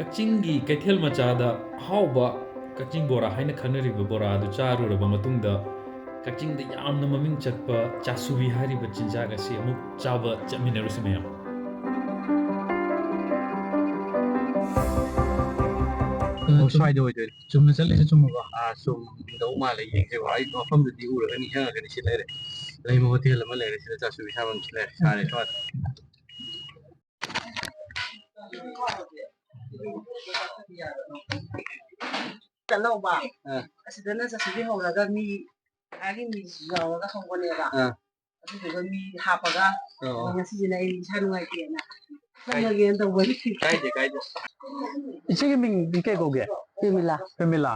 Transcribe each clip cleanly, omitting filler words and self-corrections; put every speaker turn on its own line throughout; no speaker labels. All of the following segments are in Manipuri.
ꯀꯛꯆꯤꯡꯒꯤ ꯀꯩꯊꯦꯜ ꯃꯆꯥꯗ ꯑꯍꯥꯎꯕ ꯀꯛꯆꯤꯡ ꯕꯣꯔꯥ ꯍꯥꯏꯅ ꯈꯪꯅꯔꯤꯕ ꯕꯣꯔꯥ ꯑꯗꯨ ꯆꯥꯔꯨꯔꯕ ꯃꯇꯨꯡꯗ ꯀꯛꯆꯤꯡꯗ ꯌꯥꯝꯅ ꯃꯃꯤꯡ ꯆꯠꯄ ꯆꯥꯁꯨꯕꯤ ꯍꯥꯏꯔꯤꯕ ꯆꯤꯟꯖꯥꯛ ꯑꯁꯤ ꯑꯃꯨꯛ ꯆꯥꯕ ꯆꯠꯃꯤꯟꯅꯔꯨꯁꯤ ꯃꯌꯥꯝ꯫
ꯁ꯭ꯋꯥꯏꯗ ꯑꯣꯏꯗꯣꯏꯅꯤ ꯆꯨꯝꯅ ꯆꯠꯂꯤꯁꯦ ꯆꯨꯝꯃꯕ ꯆꯨꯝꯗꯧ ꯃꯥꯜꯂꯦ ꯌꯦꯡꯁꯦꯕ ꯑꯩ ꯃꯐꯝꯗꯨꯗꯤ ꯎꯔꯒ ꯅꯤꯡꯁꯤꯡꯉꯒꯅꯤ ꯁꯤ ꯂꯩꯔꯦ ꯂꯩꯃ ꯍꯣꯇꯦꯜ ꯑꯃ ꯂꯩꯔꯦ ꯁꯤꯗ ꯆꯥꯁꯨꯕꯤ ꯁꯥꯕꯝ ꯁꯤ ꯂꯩꯔꯦ ꯁꯥꯔꯦ ꯁ꯭ꯋꯥꯏꯗ
ꯆꯠꯂꯧꯕ ꯑꯁꯤꯗꯅ ꯆꯥꯁꯨꯕꯤ ꯍꯧꯔꯒ ꯃꯤ ꯑꯥꯒꯤ ꯃꯤꯁꯨ ꯌꯥꯎꯔꯒ ꯍꯧꯕꯅꯦꯕ ꯑꯗꯨꯗꯨꯒ ꯃꯤ ꯍꯥꯞꯄꯒ ꯉꯁꯤꯁꯤꯅ ꯑꯩ ꯏꯁꯥ ꯅꯨꯡꯉꯥꯏꯇꯦꯅ ꯆꯪꯉꯒꯦꯅ ꯇꯧꯕꯅꯤ
ꯀꯥꯏꯗꯦ ꯏꯆꯦꯒꯤ ꯃꯤꯡꯗꯤ ꯀꯩ ꯀꯧꯒꯦ
ꯄꯦꯃꯤꯂꯥ
ꯄꯦꯃꯤꯂꯥ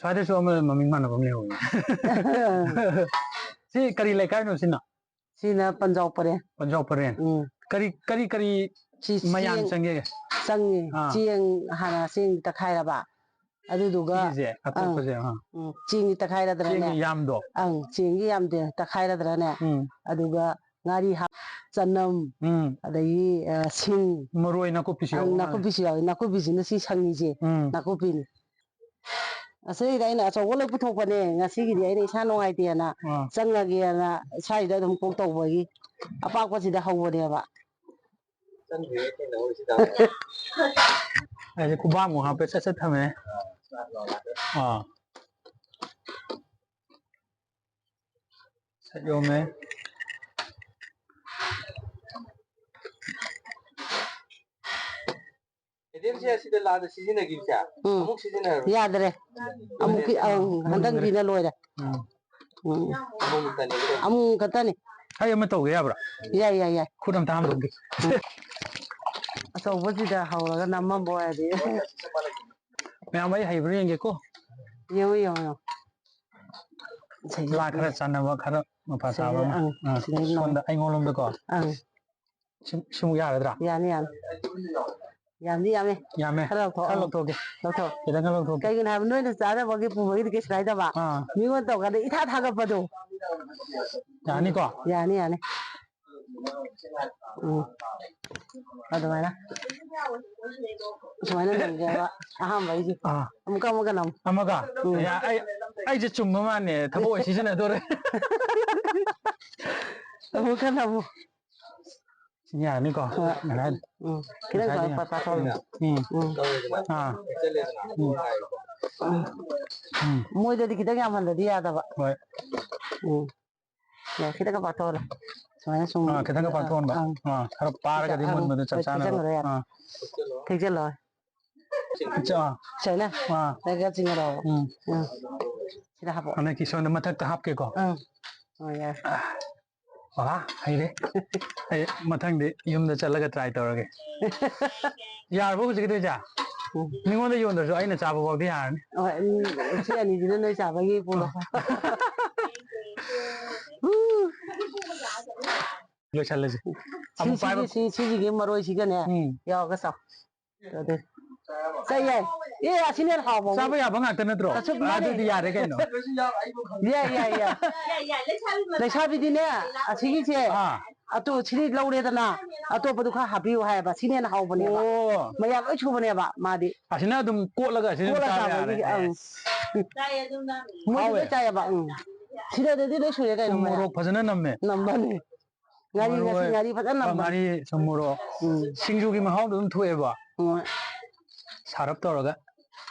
ꯁ꯭ꯋꯥꯏꯗꯁꯨ ꯑꯃ ꯃꯃꯤꯡ ꯃꯥꯟꯅꯕ ꯑꯃ ꯂꯩꯍꯧꯋꯦ ꯁꯤ ꯀꯔꯤ ꯂꯩꯀꯥꯏꯅꯣ ꯁꯤꯅ
ꯁꯤꯅ ꯄꯟꯖꯥꯎ ꯄꯔꯦꯡ
ꯀꯔꯤ ꯃꯌꯥꯝ ꯆꯪꯒꯦ
ꯆꯪꯉꯦ ꯆꯦꯡ ꯍꯥꯟꯅ ꯆꯦꯡ ꯇꯛꯈꯥꯏꯔꯕ ꯑꯗꯨꯗꯨꯒ ꯆꯦꯡꯒꯤ ꯇꯛꯈꯥꯏꯔꯗ꯭ꯔꯅꯦ
ꯌꯥꯝꯗꯣ
ꯆꯦꯡꯒꯤ ꯌꯥꯝꯗꯦ ꯇꯛꯈꯥꯏꯔꯗ꯭ꯔꯅꯦ ꯑꯗꯨꯒ ꯉꯥꯔꯤ ꯆꯅꯝ ꯑꯗꯒꯤ ꯁꯤꯡ
ꯃꯔꯣꯏ ꯅꯥꯀꯨꯞꯄꯤꯁꯨ
ꯌꯥꯎꯋꯤ ꯅꯥꯀꯨꯞꯄꯤꯁꯤꯅ ꯁꯤ ꯁꯪꯉꯤꯁꯦ ꯅꯥꯀꯨꯞꯄꯤꯅꯤ ꯑꯁꯤꯗ ꯑꯩꯅ ꯑꯆꯧꯕ ꯂꯣꯏ ꯄꯨꯊꯣꯛꯄꯅꯦ ꯉꯁꯤꯒꯤꯗꯤ ꯑꯩꯅ ꯏꯁꯥ ꯅꯨꯡꯉꯥꯏꯇꯦꯅ ꯆꯪꯉꯒꯦꯅ ꯁ꯭ꯋꯥꯏꯗ ꯑꯗꯨꯝ ꯀꯣꯛ ꯇꯧꯕꯒꯤ ꯑꯄꯥꯛꯄꯁꯤꯗ ꯍꯧꯕꯅꯦꯕ
ꯑꯩꯁꯦ ꯈꯨꯕꯥꯛꯃꯨꯛ ꯍꯥꯞꯄꯦ ꯁꯠ ꯊꯝꯃꯦ ꯁꯠ ꯌꯣꯝꯃꯦ ꯑꯁꯤꯗ ꯂꯥꯛꯑꯒ ꯁꯤꯖꯤꯟꯅꯈꯤꯕꯁꯦ ꯑꯃꯨꯛ ꯁꯤꯖꯤꯟꯅꯔꯣꯏ
ꯌꯥꯗ꯭ꯔꯦ ꯑꯃꯨꯛ ꯍꯟꯗꯛꯀꯤꯅ ꯂꯣꯏꯔꯦ ꯑꯃꯨꯛ ꯈꯛꯇꯅꯤ
ꯑꯩ ꯑꯃ ꯇꯧꯒꯦ ꯌꯥꯕ꯭ꯔꯥ
ꯌꯥꯏ
ꯈꯨꯠ ꯑꯝꯇ ꯍꯥꯝꯗꯣꯛꯀꯦ
ꯑꯆꯧꯕꯁꯤꯗ ꯍꯧꯔꯒ ꯅꯝꯃꯝꯕ ꯑꯣꯏꯔꯗꯤ
ꯃꯌꯥꯝ ꯑꯩ ꯍꯩꯕ꯭ꯔꯥ ꯌꯦꯡꯒꯦꯀꯣ
ꯌꯦꯡꯉꯣ
ꯂꯥ ꯈꯔ ꯆꯥꯟꯅꯕ ꯈꯔ ꯃꯄꯥ ꯆꯥꯕ ꯑꯃ ꯁꯣꯝꯗ ꯑꯩꯉꯣꯟꯂꯣꯝꯗꯀꯣ ꯁꯤꯃꯨꯛ ꯌꯥꯒꯗ꯭ꯔꯥ
ꯌꯥꯅꯤ
ꯌꯥꯝꯃꯦ
ꯈꯔ
ꯂꯧꯊꯣꯛꯀꯦ ꯈꯤꯇꯪ ꯂꯧꯊꯣꯛꯀꯦ
ꯀꯩꯒꯤꯅꯣ ꯍꯥꯏꯕ ꯅꯣꯏꯅ ꯆꯥꯅꯕꯒꯤ ꯄꯨꯕꯒꯤꯗꯤ ꯀꯩꯁꯨ ꯀꯥꯏꯗꯕ ꯃꯤꯉꯣꯟ ꯇꯧꯀꯥꯟꯗ ꯏꯊꯥ ꯊꯥꯒꯠꯄꯗꯣ
ꯌꯥꯅꯤꯀꯣ
ꯌꯥꯅꯤ ꯑꯗꯨꯃꯥꯏꯅ ꯁꯨꯃꯥꯏꯅ ꯅꯝꯒꯦꯕ ꯑꯍꯥꯟꯕꯩꯁꯦ ꯑꯃꯨꯛꯀ ꯅꯝꯃꯨ
ꯑꯃꯒ ꯑꯩꯁꯦ ꯆꯨꯝꯕ ꯃꯥꯟꯅꯦ ꯊꯕꯛ ꯑꯣꯏꯅ ꯁꯤꯖꯤꯟꯅꯗꯣꯔꯦ
ꯑꯃꯨꯛꯀ ꯅꯝꯃꯨ
ꯌꯥꯔꯅꯤꯀꯣ
ꯈꯤꯇꯪ ꯄꯥꯊꯣꯛꯑꯣ ꯃꯣꯏꯗꯗꯤ ꯈꯤꯇꯪ ꯌꯥꯝꯍꯟꯗꯗꯤ ꯌꯥꯗꯕ
ꯍꯣꯏ
ꯈꯤꯇꯪꯒ ꯄꯥꯊꯣꯛꯍꯜꯂꯣ ꯁꯨꯃꯥꯏꯅ ꯁꯨꯝ
ꯈꯤꯇꯪꯒ ꯄꯥꯊꯣꯛꯍꯟꯕ ꯈꯔ ꯄꯥꯔꯒꯗꯤ ꯃꯨꯟꯕꯗ ꯆꯞ ꯆꯥꯅꯕ
ꯊꯦꯛꯆꯜꯂꯣ ꯁꯩꯅ ꯆꯤꯡꯉꯔꯣ ꯁꯤꯗ ꯍꯥꯞꯄꯣ
ꯍꯟꯗꯛꯀꯤ ꯁꯣꯝꯗ ꯃꯊꯛꯇ ꯍꯥꯞꯀꯦꯀꯣ
ꯌꯥꯔꯦ
ꯍꯩꯔꯦ ꯑꯩ ꯃꯊꯪꯗꯤ ꯌꯨꯝꯗ ꯆꯠꯂꯒ ꯇ꯭ꯔꯥꯏ ꯇꯧꯔꯒꯦ ꯌꯥꯔꯕꯣ ꯍꯧꯖꯤꯛꯀꯤꯗꯣ ꯃꯤꯉꯣꯟꯗ ꯌꯣꯟꯗ꯭ꯔꯁꯨ ꯑꯩꯅ ꯆꯥꯕ ꯐꯥꯎꯗꯤ ꯌꯥꯔꯅꯤ
ꯁꯤ ꯑꯅꯤꯁꯤꯅ ꯅꯣꯏ ꯆꯥꯕꯒꯤ ꯄꯨꯔꯣ
ꯂꯣꯏꯁꯜꯂꯁꯤ ꯑꯃꯨꯛ ꯄꯥꯏꯕ
ꯁꯤꯒꯤ ꯃꯔꯣꯏꯁꯤꯒꯅꯦ ꯌꯥꯎꯔꯒ ꯆꯥꯎ ꯌꯥꯏ ꯑꯁꯤꯅ ꯍꯦꯟꯅ ꯍꯥꯎꯕ
ꯆꯥꯕ ꯌꯥꯕ ꯉꯥꯛꯇ ꯅꯠꯇ꯭ro ꯑꯗꯨꯗꯤ ꯌꯥꯔꯦ ꯀꯩꯅꯣ
ꯌꯥꯏ ꯂꯩꯁꯥꯕꯤꯗꯤꯅꯦ ꯑꯁꯤꯒꯤꯁꯦ ꯁꯤꯗꯤ ꯂꯧꯔꯦꯗꯅ ꯑꯇꯣꯞꯄꯗꯨ ꯈꯔ ꯍꯥꯞꯄꯤꯌꯨ ꯍꯥꯏꯌꯦꯕ ꯁꯤꯅ ꯍꯦꯟꯅ ꯍꯥꯎꯕꯅꯦꯕ ꯃꯌꯥꯝ ꯂꯣꯏ ꯁꯨꯕꯅꯦꯕ ꯃꯥꯗꯤ
ꯑꯁꯤꯅ ꯑꯗꯨꯝ ꯀꯣꯠꯂꯒ
ꯆꯥꯕꯒꯤ ꯃꯣꯏꯗꯤ ꯂꯣꯏ ꯆꯥꯏꯌꯦꯕ ꯁꯤꯗꯗꯤ ꯂꯣꯏ ꯁꯨꯔꯦ ꯀꯩꯅꯣ
ꯃꯣꯔꯣꯛ ꯐꯖꯅ ꯅꯝꯃꯦ
ꯅꯝꯕꯅꯤ ꯉꯥꯔꯤ ꯐꯖꯅ ꯅꯝꯕꯅꯤ
ꯉꯥꯔꯤ ꯁꯨꯝ ꯃꯣꯔꯣꯛ ꯁꯤꯡꯖꯨꯒꯤ ꯃꯍꯥꯎꯗꯣ ꯑꯗꯨꯝ ꯊꯣꯛꯑꯦꯕ ꯁꯥꯔꯞ ꯇꯧꯔꯒ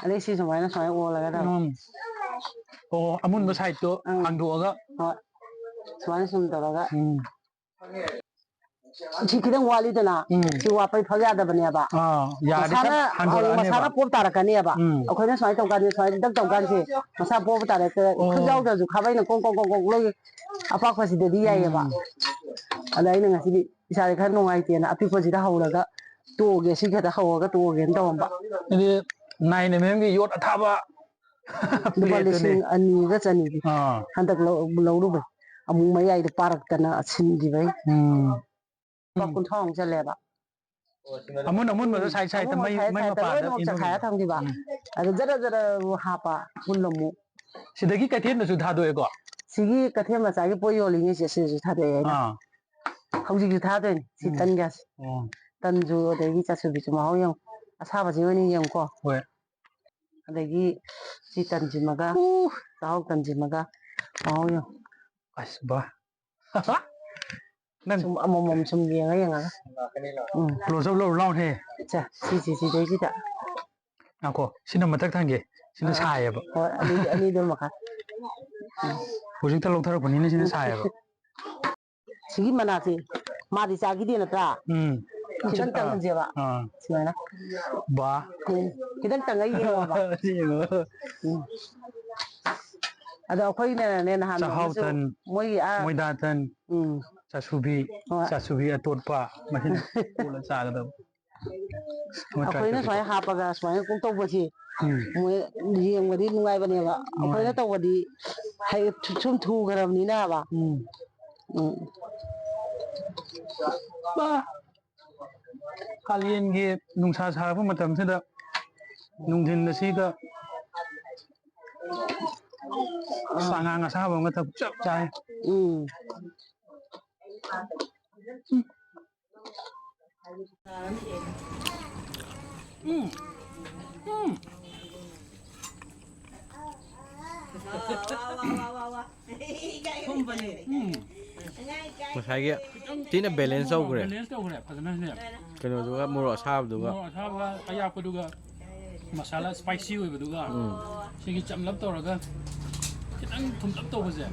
ꯑꯗꯩ ꯁꯤ ꯁꯨꯃꯥꯏꯅ ꯑꯣꯜꯂꯒ
ꯑꯃꯨꯟꯕ ꯁꯥꯏꯗꯠꯇꯣ ꯍꯥꯡꯗꯣꯛꯑꯒ
ꯁꯨꯃꯥꯏꯅ ꯁꯨꯝ ꯇꯧꯔꯒ ꯁꯤ ꯈꯤꯇꯪ ꯋꯥꯠꯂꯤꯗꯅ ꯁꯤ ꯋꯥꯠꯄꯩ ꯐꯧ ꯌꯥꯗꯕꯅꯦꯕ ꯃꯁꯥꯅ ꯄꯣꯞ ꯇꯥꯔꯛꯀꯅꯦꯕ ꯑꯩꯈꯣꯏꯅ ꯁꯨꯃꯥꯏꯅ ꯇꯧꯀꯥꯟꯗ ꯁꯨꯃꯥꯏꯅ ꯗꯛ ꯇꯧꯀꯥꯟꯁꯦ ꯃꯁꯥ ꯄꯣꯞꯄ ꯇꯥꯔꯛꯇ ꯈꯨꯠ ꯌꯥꯎꯗ꯭ꯔꯁꯨ ꯈꯥꯕꯩꯅ ꯀꯣꯡ ꯂꯣꯏ ꯑꯄꯥꯛꯄꯁꯤꯗꯗꯤ ꯌꯥꯏꯑꯕ ꯑꯗ ꯑꯩꯅ ꯉꯁꯤꯗꯤ ꯏꯁꯥꯁꯦ ꯈꯔ ꯅꯨꯡꯉꯥꯏꯇꯦꯅ ꯑꯄꯤꯛꯄꯁꯤꯗ ꯍꯧꯔꯒ ꯇꯣꯛꯑꯒꯦ ꯁꯤ ꯈꯛꯇ ꯍꯧꯔꯒ ꯇꯣꯛꯑꯒꯦꯅ ꯇꯧꯔꯝꯕ
ꯅꯥꯏꯅ ꯃꯦꯝꯒꯤ ꯌꯣꯠ ꯑꯊꯥꯕ
ꯂꯨꯄꯥ 2,200 ꯆꯅꯤꯗꯤ ꯍꯟꯗꯛ ꯂꯧꯔꯨꯕꯩ ꯑꯃꯨꯛ ꯃꯌꯥꯏꯗ ꯄꯥꯔꯛꯇꯅ ꯁꯤꯟꯈꯤꯕꯩ ꯂꯨꯄꯥ 50 ꯆꯠꯂꯦꯕ
ꯑꯃꯨꯟꯕꯗꯣ ꯁꯥꯏꯗ ꯃꯩ ꯃꯄꯥꯗ
ꯂꯣꯏꯅꯃꯛ ꯆꯈꯥꯏꯔ ꯊꯝꯈꯤꯕ ꯑꯗꯨ ꯖꯔ ꯍꯥꯞꯄ ꯄꯨꯜꯂꯝꯃꯨꯛ
ꯁꯤꯗꯒꯤ ꯀꯩꯊꯦꯜꯗꯁꯨ ꯊꯥꯗꯣꯛꯑꯦꯀꯣ
ꯁꯤꯒꯤ ꯀꯩꯊꯦꯜ ꯃꯆꯥꯒꯤ ꯄꯣꯠ ꯌꯣꯜꯂꯤꯉꯩꯁꯦ ꯁꯤꯗꯁꯨ ꯊꯥꯗꯣꯛꯑꯦ ꯑꯩꯅ ꯍꯧꯖꯤꯛꯁꯨ ꯊꯥꯗꯣꯏꯅꯤ ꯁꯤ ꯇꯟꯒꯁꯦ ꯇꯟꯁꯨ ꯑꯗꯒꯤ ꯆꯥꯁꯨꯕꯤꯁꯨ ꯃꯍꯥꯎ ꯌꯦꯡꯉꯨ ꯑꯁꯥꯕꯁꯤ ꯑꯣꯏꯅ ꯌꯦꯡꯉꯨꯀꯣ
ꯍꯣꯏ
ꯑꯗꯒꯤ ꯁꯤ ꯇꯟꯁꯤꯃꯒ ꯆꯥꯛꯍꯥꯎ ꯇꯟꯁꯤꯃꯒ ꯃꯍꯥꯎ ꯌꯦꯡꯉꯨ
ꯑꯁ ꯕꯥ ꯅꯪ
ꯁꯨꯝ ꯑꯃꯃꯝ ꯁꯨꯝ ꯌꯦꯡꯉꯒ
ꯀ꯭ꯂꯣꯖ ꯑꯞ ꯂꯧꯔꯨ ꯂꯥꯎꯅꯦ
ꯁꯤꯗꯩꯁꯤꯗ
ꯉꯥꯏꯈꯣ ꯁꯤꯅ ꯃꯊꯛ ꯊꯪꯒꯦ ꯁꯤꯅ ꯁꯥꯏꯌꯦꯕ
ꯍꯣꯏ ꯑꯅꯤꯗꯨ ꯃꯈꯥ
ꯍꯧꯖꯤꯛꯇ ꯂꯧꯊꯔꯛꯄꯅꯤꯅ ꯁꯤꯅ ꯁꯥꯏꯌꯦꯕ
ꯁꯤꯒꯤ ꯃꯅꯥꯁꯤ ꯃꯥꯗꯤ ꯆꯥꯈꯤꯗꯦ ꯅꯠꯇ꯭ꯔꯥ ꯈꯤꯇꯪ ꯇꯪꯍꯟꯁꯦꯕ ꯁꯨꯃꯥꯏꯅ
ꯕꯥ
ꯈꯤꯇꯪ ꯇꯪꯉ ꯌꯦꯡꯉꯣꯕ ꯑꯗꯣ ꯑꯩꯈꯣꯏꯅꯅꯦ ꯅꯍꯥꯟ
ꯆꯥꯛꯍꯥꯎ
ꯅꯣꯡꯃꯁꯨ
ꯇꯟ
ꯃꯣꯏꯒꯤ
ꯃꯣꯏꯗꯥ ꯇꯟ ꯆꯥꯁꯨꯕꯤ ꯑꯇꯣꯠꯄ ꯃꯁꯤꯅ ꯀꯣꯠꯂ ꯆꯥꯒꯗꯕ
ꯑꯩꯈꯣꯏꯅ ꯁꯨꯃꯥꯏꯅ ꯍꯥꯞꯄꯒ ꯁꯨꯃꯥꯏꯅ ꯀꯣꯛ ꯇꯧꯕꯁꯤ ꯃꯣꯏ ꯌꯦꯡꯕꯗꯤ ꯅꯨꯡꯉꯥꯏꯕꯅꯦꯕ ꯑꯩꯈꯣꯏꯅ ꯇꯧꯕꯗꯤ ꯁꯨꯝ ꯊꯨꯈ꯭ꯔꯕꯅꯤꯅꯕ
ꯀꯥꯂꯦꯟꯒꯤ ꯅꯨꯡꯁꯥ ꯁꯥꯔꯛꯄ ꯃꯇꯝꯁꯤꯗ ꯅꯨꯡꯊꯤꯟ ꯑꯁꯤꯒ ꯆꯉꯥꯡ ꯑꯁꯥꯕ ꯑꯃꯒ ꯊꯛ ꯆꯞ ꯆꯥꯏ
ꯉꯁꯥꯏꯒꯤ ꯊꯤꯅ ꯕꯦꯂꯦꯟꯁ ꯇꯧꯈ꯭ꯔꯦ
ꯐꯖꯅ
ꯀꯩꯅꯣꯗꯨꯒ ꯃꯣꯔꯣꯛ ꯑꯁꯥꯕꯗꯨꯒ
ꯑꯁꯥꯕ ꯑꯌꯥꯛꯄꯗꯨꯒ ꯃꯁꯥꯂꯥ ꯁ꯭ꯄꯥꯏꯁꯤ ꯑꯣꯏꯕꯗꯨꯒ ꯁꯤꯒꯤ ꯆꯝꯂꯞ ꯇꯧꯔꯒ खितंग थुमलप तौबसे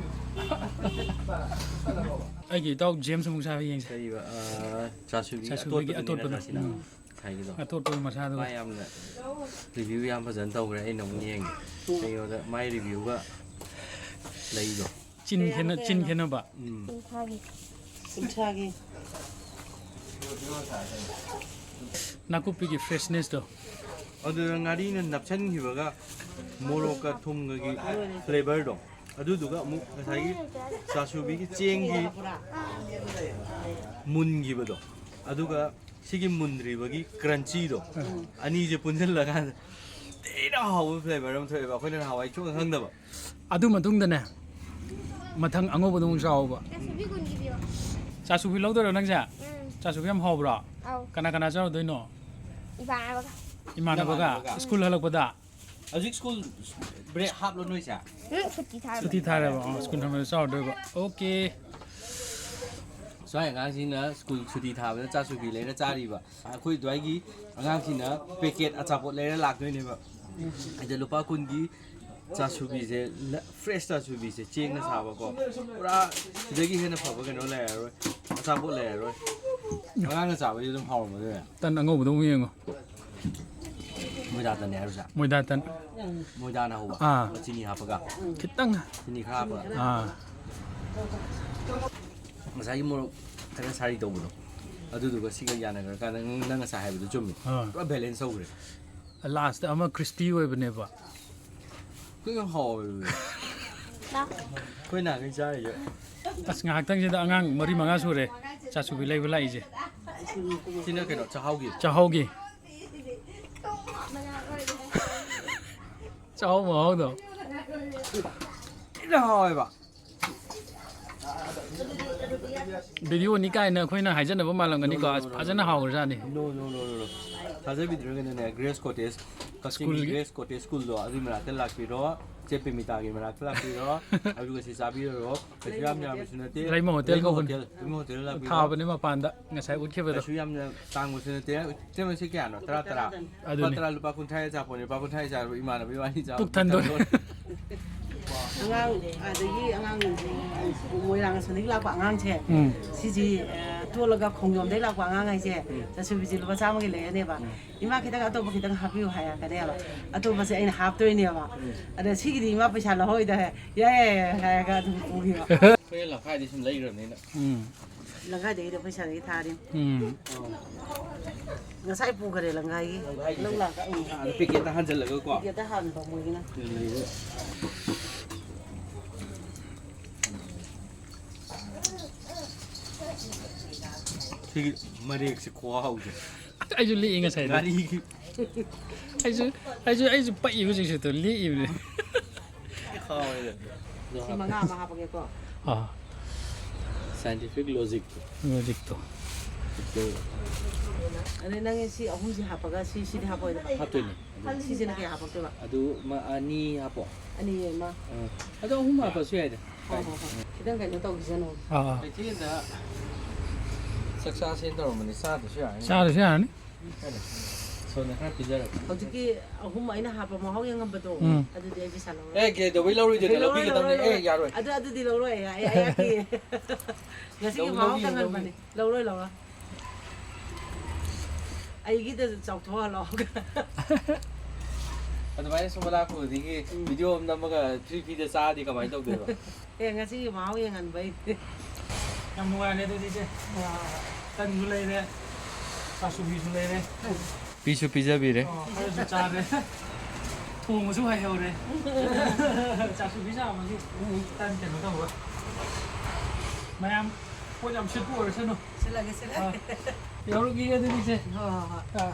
ꯑꯩꯒꯤ ꯏꯇꯥꯎ ꯖꯦꯝꯁ ꯑꯃꯨꯛ ꯆꯥꯕ ꯌꯦꯡꯁꯦ
ꯀꯩꯕ ꯆꯥꯁꯨꯕꯤꯒꯤ
ꯑꯇꯣꯠꯄꯗꯣ
ꯉꯁꯥꯏꯒꯤꯗꯣ
ꯑꯇꯣꯠꯄ ꯃꯁꯥꯗꯣ
ꯃꯥ ꯌꯥꯝꯅ ꯔꯤꯚꯤꯌꯨ ꯌꯥꯝ ꯐꯖꯅ ꯇꯧꯈ꯭ರೆ ꯑꯩꯅ ꯑꯃꯨꯛ ꯌꯦꯡꯒꯦ ꯀꯩꯅꯣꯗ ꯃꯥꯏ ꯔꯤꯚꯤꯌꯨꯒ ꯂꯩꯗꯣ
ꯆꯤꯟ ꯈꯦꯅꯕ
ꯀꯨꯟꯊ꯭ꯔꯥꯒꯤ
ꯅꯥꯀꯨꯞꯄꯤꯒꯤ ꯐ꯭ꯔꯦꯁꯅꯦꯁꯇꯣ
ꯑꯗꯨꯗ ꯉꯥꯔꯤꯅ ꯅꯞꯁꯟꯈꯤꯕꯒ ꯃꯣꯔꯣꯛꯀ ꯊꯨꯝꯒꯒꯤ ꯐ꯭ꯂꯦꯚꯔꯗꯣ ꯑꯗꯨꯗꯨꯒ ꯑꯃꯨꯛ ꯉꯁꯥꯏꯒꯤ ꯆꯥꯁꯨꯕꯤꯒꯤ ꯆꯦꯡꯒꯤ ꯃꯨꯟꯈꯤꯕꯗꯣ ꯑꯗꯨꯒ ꯁꯤꯒꯤ ꯃꯨꯟꯗ꯭ꯔꯤꯕꯒꯤ ꯀ꯭ꯔꯟꯆꯤꯗꯣ ꯑꯅꯤꯁꯦ ꯄꯨꯟꯁꯤꯜꯂꯀꯥꯟꯗ ꯊꯤꯅ ꯍꯥꯎꯕ ꯐ꯭ꯂꯦꯚꯔ ꯑꯃ ꯊꯣꯛꯑꯦꯕ ꯑꯩꯈꯣꯏꯅ ꯅꯍꯥꯟꯋꯥꯏ ꯁꯨꯡꯈꯪ ꯈꯪꯗꯕ
ꯑꯗꯨ ꯃꯇꯨꯡꯗꯅꯦ ꯃꯊꯪ ꯑꯉꯧꯕꯗꯣ ꯑꯃꯨꯛ ꯆꯥꯎꯕ ꯆꯥꯁꯨꯕꯤ ꯂꯧꯗꯣꯏꯔꯣ ꯅꯪꯁꯦ ꯆꯥꯁꯨꯕꯤ ꯌꯥꯝ ꯍꯥꯎꯕ꯭ꯔꯣ ꯀꯅꯥ ꯀꯅꯥ ꯆꯥꯔꯨꯗꯣꯏꯅꯣ ꯏꯃꯥꯟꯅꯕꯒ ꯁ꯭ꯀꯨꯜ ꯍꯜꯂꯛꯄꯗ
ꯍꯧꯖꯤꯛ ꯁ꯭ꯀꯨꯜ ꯕ꯭ꯔꯦꯛ ꯍꯥꯞꯂꯣ ꯅꯣꯏꯁꯦ
ꯁꯨꯇꯤ ꯊꯥꯔꯦꯕ ꯁ꯭ꯀꯨꯜ ꯊꯝꯕꯗ ꯆꯥꯎꯗꯣꯏꯕ ꯑꯣꯀꯦ
ꯁ꯭ꯋꯥꯏ ꯑꯉꯥꯡꯁꯤꯡꯅ ꯁ꯭ꯀꯨꯜ ꯁꯨꯇꯤ ꯊꯥꯕꯗ ꯆꯥꯁꯨꯕꯤ ꯂꯩꯔ ꯆꯥꯔꯤꯕ ꯑꯩꯈꯣꯏ ꯑꯗꯨꯋꯥꯏꯒꯤ ꯑꯉꯥꯡꯁꯤꯡꯅ ꯄꯦꯀꯦꯠ ꯑꯆꯥꯄꯣꯠ ꯂꯩꯔ ꯂꯥꯛꯇꯣꯏꯅꯦꯕ ꯑꯗ ꯂꯨꯄꯥ 10ꯒꯤ ꯆꯥꯁꯨꯕꯤꯁꯦ ꯐ꯭ꯔꯦꯁ ꯆꯥꯁꯨꯕꯤꯁꯦ ꯆꯦꯡꯅ ꯁꯥꯕꯀꯣ ꯄꯨꯔꯥ ꯁꯤꯗꯒꯤ ꯍꯦꯟꯅ ꯐꯕ ꯀꯩꯅꯣ ꯂꯩꯔꯔꯣꯏ ꯑꯆꯥꯄꯣꯠ ꯂꯩꯔꯔꯣই ꯑꯉꯥꯡꯅ ꯆꯥꯕꯗꯤ ꯑꯗꯨꯝ ꯍꯥꯎꯔꯝꯃꯗꯣꯏꯅꯦ
ꯇꯟ ꯑꯉꯧꯕꯗꯣ ꯑꯃꯨꯛ ꯌꯦꯡꯉꯣ
ꯃꯣꯏꯗꯥ ꯇꯟꯅꯦ ꯍꯥꯏꯔꯨꯁꯦ
ꯃꯣꯏꯗꯥ ꯇꯟ
ꯃꯣꯏꯗꯥꯅ ꯍꯧꯕ ꯆꯤꯅꯤ ꯍꯥꯞꯄꯒ
ꯈꯤꯇꯪ
ꯆꯤꯅꯤ ꯈꯔ ꯍꯥꯞꯄꯒ ꯉꯁꯥꯏꯒꯤ ꯃꯣꯔꯣꯛ ꯈꯔ ꯁꯥꯔꯤ ꯇꯧꯕꯗꯣ ꯑꯗꯨꯗꯨꯒ ꯁꯤꯒ ꯌꯥꯅꯈ꯭ꯔꯀꯥꯟꯗ ꯅꯪ ꯉꯁꯥꯏ ꯍꯥꯏꯕꯗꯨ ꯆꯨꯝꯃꯤ ꯄꯨꯔꯥ ꯕꯦꯂꯦꯟꯁ ꯇꯧꯈ꯭ꯔꯦ
ꯂꯥꯁꯇ ꯑꯃ ꯀ꯭रिꯁꯄꯤ ꯑꯣꯏꯕꯅꯦꯕ
ꯀꯩꯅꯣ ꯍꯥꯎꯋꯦ ꯑꯩꯈꯣꯏ ꯅꯍꯥꯟꯈꯩ ꯆꯥꯔꯤꯁꯦ
ꯑꯁ ꯉꯥꯏꯍꯥꯛꯇꯪꯁꯤꯗ ꯑꯉꯥꯡ 4-5 ꯁꯨꯔꯦ ꯆꯥꯁꯨꯕꯤ ꯂꯩꯕ ꯂꯥꯛꯏꯁꯦ
ꯁꯤꯅ ꯀꯩꯅꯣ ꯆꯥꯛꯍꯥꯎꯒꯤ
ꯆꯥꯛꯍꯥꯎ ꯃꯍꯥꯎꯗꯣ
ꯊꯤꯅ ꯍꯥꯎꯋꯦꯕ
ꯚꯤꯗꯤꯑꯣꯅꯤ ꯀꯥꯏꯅ ꯑꯩꯈꯣꯏꯅ ꯍꯥꯏꯖꯅꯕ ꯃꯥꯜꯂꯝꯒꯅꯤꯀꯣ ꯐꯖꯅ ꯍꯥꯎꯈ꯭ꯔꯖꯥꯠꯅꯤ
ꯅꯣ ꯊꯥꯖꯕꯤꯗ꯭ꯔꯒꯅꯅꯦ ꯒ꯭ꯔꯦꯁ ꯀꯣꯇꯦꯖ ꯀꯛꯆꯤꯡꯒꯤ ꯒ꯭ꯔꯦꯁ ꯀꯣꯇꯦꯖ ꯁ꯭ꯀꯨꯜꯗꯣ ꯑꯗꯨꯒꯤ ꯃꯅꯥꯛꯇ ꯂꯥꯛꯄꯤꯔꯣ ꯆꯦ ꯄꯦꯃꯤꯇꯥꯒꯤ ꯃꯅꯥꯛꯇ ꯂꯥꯛꯄꯤꯔꯣ ꯑꯗꯨꯒ ꯁꯤ ꯆꯥꯕꯤꯔꯣ ꯀꯩꯁꯨ ꯌꯥꯝ ꯌꯥꯝꯕꯁꯨ ꯅꯠꯇꯦ
ꯔꯩꯃ ꯍꯣꯇꯦꯜ ꯀꯧꯕꯅꯤ
ꯔꯩꯃ ꯍꯣꯇꯦꯜ ꯂꯥꯛꯄꯤꯔꯣ
ꯊꯥꯕꯅꯦ ꯃꯄꯥꯟꯗ ꯉꯁꯥꯏ ꯎꯠꯈꯤꯕꯗꯣ
ꯀꯩꯁꯨ ꯌꯥꯝꯅ ꯇꯥꯡꯕꯁꯨ ꯅꯠꯇꯦ ꯇꯦꯝꯕꯁꯤ ꯀꯌꯥꯅꯣ 10
ꯑꯗꯨꯅꯤ
ꯂꯨꯄꯥ 50 ꯑꯆꯥꯄꯣꯠꯅꯤ ꯂꯨꯄꯥ 50 ꯆꯥꯔꯨꯕ ꯏꯃꯥꯟꯅꯕ ꯋꯥꯅꯤ ꯆꯥꯕ
ꯄꯨꯛ ꯊꯟꯗꯣꯔꯦ
ꯑꯉꯥꯡ ꯑꯗꯒꯤ ꯑꯉꯥꯡ ꯃꯣꯏꯔꯥꯡ ꯑꯁꯣꯝꯗꯒꯤ ꯂꯥꯛꯄ ꯑꯉꯥꯡꯁꯦ ꯁꯤꯁꯤ ꯇꯣꯜꯂꯒ ꯈꯣꯡꯖꯣꯝꯗꯒꯤ ꯂꯥꯛꯄ ꯑꯉꯥꯡ ꯍꯥꯏꯁꯦ ꯆꯥꯁꯨꯕꯤꯁꯦ ꯂꯨꯄꯥ 100ꯒꯤ ꯂꯩꯔꯅꯦꯕ ꯏꯃꯥꯈꯤꯇꯪ ꯑꯇꯣꯞꯄ ꯈꯤꯇꯪ ꯍꯥꯞꯄꯤꯌꯨ ꯍꯥꯏꯔꯛꯀꯅꯦꯕ ꯑꯇꯣꯞꯄꯁꯦ ꯑꯩꯅ ꯍꯥꯞꯇꯣꯏꯅꯦꯕ ꯑꯗ ꯁꯤꯒꯤꯗꯤ ꯏꯃꯥ ꯄꯩꯁꯥ ꯂꯧꯍꯧꯏꯗ ꯌꯥꯏ ꯍꯥꯏꯔꯒ ꯑꯗꯨꯝ ꯄꯨꯈꯤꯕ
ꯑꯩꯈꯣꯏ ꯂꯝꯈꯥꯏꯗꯤ ꯁꯨꯝ ꯂꯩꯈ꯭ꯔꯕꯅꯤꯅ
ꯂꯪꯈꯥꯏꯗꯒꯤꯗ ꯄꯩꯁꯥꯗꯒꯤ ꯊꯥꯔꯤ ꯉꯁꯥꯏ ꯄꯨꯈꯔꯦ ꯂꯪꯈꯥꯏꯒꯤ ꯂꯧ ꯂꯥꯛꯀ
ꯄꯦꯀꯦꯠꯇ ꯍꯥꯟꯖꯜꯂꯒꯀꯣ
ꯄꯦꯀꯦꯠꯇ ꯍꯥꯟꯕ ꯃꯣꯏꯒꯤꯅ
ꯁꯤꯒꯤ ꯃꯔꯦꯛꯁꯦ ꯈꯨꯍꯥꯎꯁꯦ
ꯑꯩꯁꯨ ꯂꯤꯛꯏ ꯉꯁꯥꯏꯗ
ꯉꯥꯔꯤꯒꯤ
ꯑꯩꯁꯨ ꯄꯛꯏ ꯍꯧꯖꯤꯛꯁꯨ ꯇꯣ ꯂꯤꯛꯏꯕꯅꯦ
ꯍꯥꯎꯋꯦ
ꯁꯤ 5 ꯑꯃ ꯍꯥꯞꯄꯒꯦꯀꯣ
ꯁꯥꯏꯟꯇꯤꯐꯤꯛ ꯂꯣꯖꯤꯛꯇꯣ
ꯑꯗꯩ ꯅꯪ ꯁꯤ ꯑꯍꯨꯝꯁꯤ ꯍꯥꯞꯄꯒ ꯁꯤꯗꯤ ꯍꯥꯞꯄꯣꯏꯗꯕ
ꯍꯥꯞꯇꯣꯏꯅꯦ
ꯁꯤꯁꯤꯅ ꯀꯌꯥ ꯍꯥꯞꯄꯛꯇꯣꯏꯕ
ꯑꯗꯨ ꯑꯅꯤ ꯍꯥꯞꯄꯣ
ꯑꯅꯤ ꯑꯃ
ꯑꯗꯣ ꯑꯍꯨꯝ ꯍꯥꯞꯄꯁꯨ ꯌꯥꯏꯗ
ꯍꯣꯏ ꯈꯤꯇꯪ ꯀꯩꯅꯣ ꯇꯧꯈꯤꯁꯅꯨ
ꯀꯩꯊꯦꯜꯗ ꯆꯥꯛꯆꯥꯁꯦꯅ ꯇꯧꯔꯝꯕꯅꯤ ꯆꯥꯗꯁꯨ ꯌꯥꯔꯅꯤ
ꯆꯥꯔꯁꯨ ꯌꯥꯔꯅꯤ
ꯁꯣꯝꯗ ꯈꯔ ꯄꯤꯖꯔꯒꯦ
ꯍꯧꯖꯤꯛꯀꯤ ꯑꯍꯨꯝ ꯑꯩꯅ ꯍꯥꯞꯄ ꯃꯍꯥꯎ ꯌꯦꯡꯉꯝꯕꯗꯣ ꯑꯗꯨꯗꯤ ꯑꯩ ꯄꯩꯁꯥ ꯂꯧꯔꯣꯏ
ꯑꯦ ꯀꯩꯗꯧꯕꯩ ꯂꯧꯔꯣꯏꯗꯣꯏꯅꯣ ꯂꯧꯕꯤꯒꯗꯕꯅꯤ ꯑꯦ ꯌꯥꯔꯣꯏ
ꯑꯗꯨꯗꯤ ꯂꯧꯔꯣꯏ ꯑꯩꯍꯥꯛꯀꯤ ꯉꯁꯤꯒꯤ ꯃꯍꯥꯎ ꯇꯪꯍꯟꯕꯅꯤ ꯂꯧꯔꯣꯏ ꯑꯩꯒꯤꯗ ꯆꯥꯎꯊꯣꯛꯍꯜꯂꯣ
ꯑꯗꯨꯃꯥꯏꯅ ꯁꯨꯝꯕ ꯂꯥꯛꯄꯗꯒꯤ ꯚꯤꯗꯤꯑꯣ ꯑꯃ ꯅꯝꯃꯒ ꯐ꯭ꯔꯤꯗ ꯆꯥꯔꯗꯤ ꯀꯃꯥꯏꯅ ꯇꯧꯗꯣꯏꯕ
ꯉꯁꯤꯒꯤ ꯃꯍꯥꯎ ꯌꯦꯡꯍꯟꯕꯩ
ꯌꯥꯝ ꯅꯨꯡꯉꯥꯏꯔꯦ ꯑꯗꯨꯗꯤ ꯏꯆꯦ ꯇꯟꯁꯨ ꯂꯩꯔꯦ ꯆꯥꯁꯨꯕꯤꯁꯨ ꯂꯩꯔꯦ
ꯄꯤꯁꯨ ꯄꯤꯖꯕꯤꯔꯦ
ꯈꯔꯁꯨ ꯆꯥꯔꯦ ꯊꯣꯡꯕꯁꯨ ꯍꯩꯍꯧꯔꯦ ꯆꯥꯁꯨꯕꯤ ꯆꯥꯕꯒꯤ ꯇꯟ ꯀꯩꯅꯣ ꯇꯧꯕ ꯃꯌꯥꯝ ꯄꯣꯠ ꯌꯥꯝ ꯁꯤꯠꯄ ꯑꯣꯏꯔꯁꯅꯨ
ꯁꯤꯜꯂꯒꯦ
ꯌꯧꯔꯛꯈꯤꯒꯦ ꯑꯗꯨꯗꯤ ꯏꯆꯦ
ꯍꯣꯏ